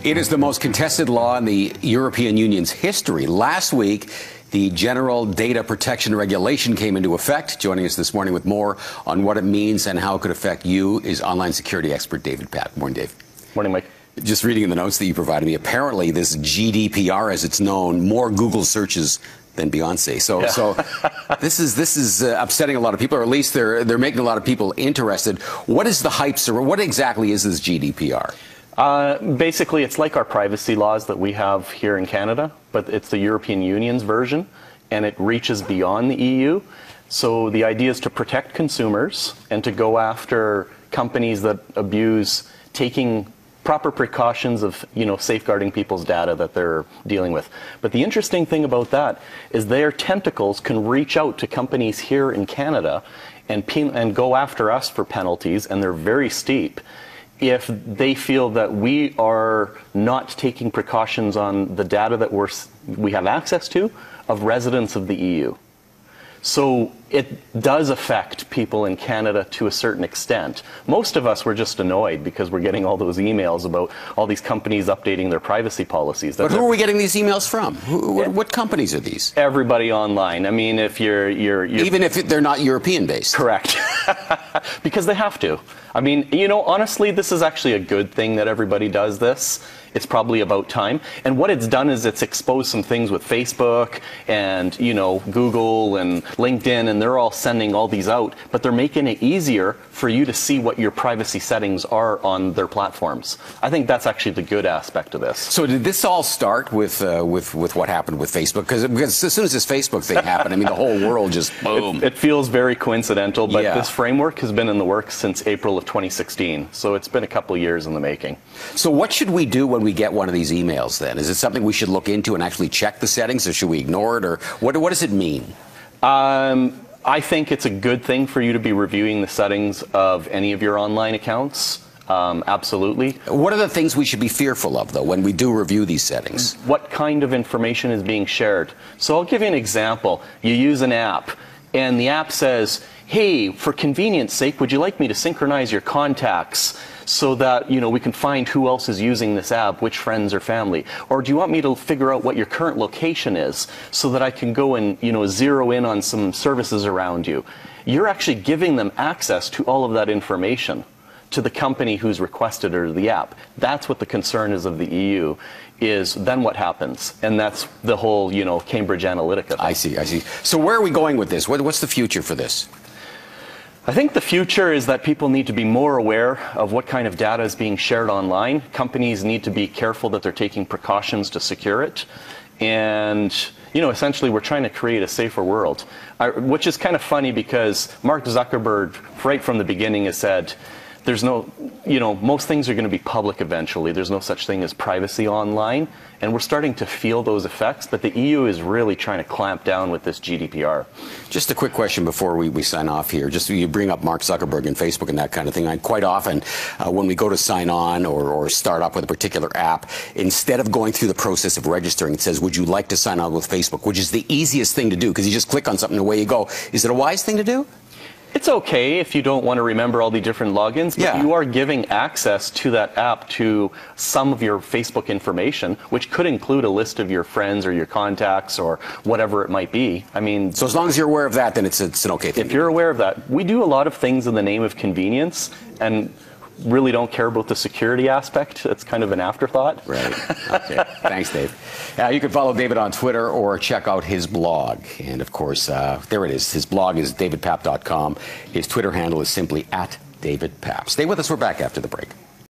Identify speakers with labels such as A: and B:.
A: It is the most contested law in the European Union's history. Last week, the General Data Protection Regulation came into effect. Joining us this morning with more on what it means and how it could affect you is online security expert David Papp. Morning, Dave.
B: Morning, Mike.
A: Just reading in the notes that you provided me, apparently this GDPR, as it's known, more Google searches than Beyonce. So this is upsetting a lot of people, or at least they're making a lot of people interested. What is the hype, sir? What exactly is this GDPR?
B: Basically, it's like our privacy laws that we have here in Canada, but it's the European Union's version, and it reaches beyond the EU. So the idea is to protect consumers and to go after companies that abuse taking proper precautions of, safeguarding people's data that they're dealing with. But the interesting thing about that is their tentacles can reach out to companies here in Canada and go after us for penalties, and they're very steep, if they feel that we are not taking precautions on the data that we have access to of residents of the EU. So it does affect people in Canada to a certain extent. Most of us were just annoyed because we're getting all those emails about all these companies updating their privacy policies.
A: But who are we getting these emails from? What companies are these?
B: Everybody online. I mean, if you're
A: even if they're not European based.
B: Correct. Because they have to. I mean, honestly, this is actually a good thing that everybody does this. It's probably about time. And what it's done is it's exposed some things with Facebook and, Google and LinkedIn, and they're all sending all these out, but they're making it easier for you to see what your privacy settings are on their platforms. I think that's actually the good aspect of this.
A: So did this all start with what happened with Facebook? Because as soon as this Facebook thing happened, I mean, the whole world just boom.
B: It feels very coincidental, but this framework has been in the works since April of 2016. So it's been a couple of years in the making.
A: So what should we do when we get one of these emails then? Is it something we should look into and actually check the settings, or should we ignore it, or what does it mean?
B: I think it's a good thing for you to be reviewing the settings of any of your online accounts. Absolutely.
A: What are the things we should be fearful of, though, when we do review these settings?
B: What kind of information is being shared? So I'll give you an example. You use an app, and the app says, hey, for convenience sake, would you like me to synchronize your contacts so that, we can find who else is using this app, which friends or family? Or do you want me to figure out what your current location is so that I can go and, zero in on some services around you? You're actually giving them access to all of that information to the company who's requested it or the app. That's what the concern is of the EU, is then what happens? And that's the whole, Cambridge Analytica thing.
A: I see. So where are we going with this? What's the future for this?
B: I think the future is that people need to be more aware of what kind of data is being shared online. Companies need to be careful that they're taking precautions to secure it. And, essentially we're trying to create a safer world, which is kind of funny because Mark Zuckerberg, right from the beginning, has said, there's no, most things are going to be public eventually. There's no such thing as privacy online. And we're starting to feel those effects, but the EU is really trying to clamp down with this GDPR.
A: Just a quick question before we sign off here. Just you bring up Mark Zuckerberg and Facebook and that kind of thing. Quite often, when we go to sign on or start up with a particular app, instead of going through the process of registering, it says, would you like to sign on with Facebook, which is the easiest thing to do because you just click on something and away you go. Is it a wise thing to do?
B: It's okay if you don't want to remember all the different logins, but you are giving access to that app to some of your Facebook information, which could include a list of your friends or your contacts or whatever it might be. I mean,
A: so as long as you're aware of that, then it's an okay thing.
B: If you're aware of that, we do a lot of things in the name of convenience and really don't care about the security aspect. It's kind of an afterthought.
A: Right. Okay. Thanks, Dave. You can follow David on Twitter or check out his blog. And, of course, there it is. His blog is davidpapp.com. His Twitter handle is simply @DavidPapp. Stay with us. We're back after the break.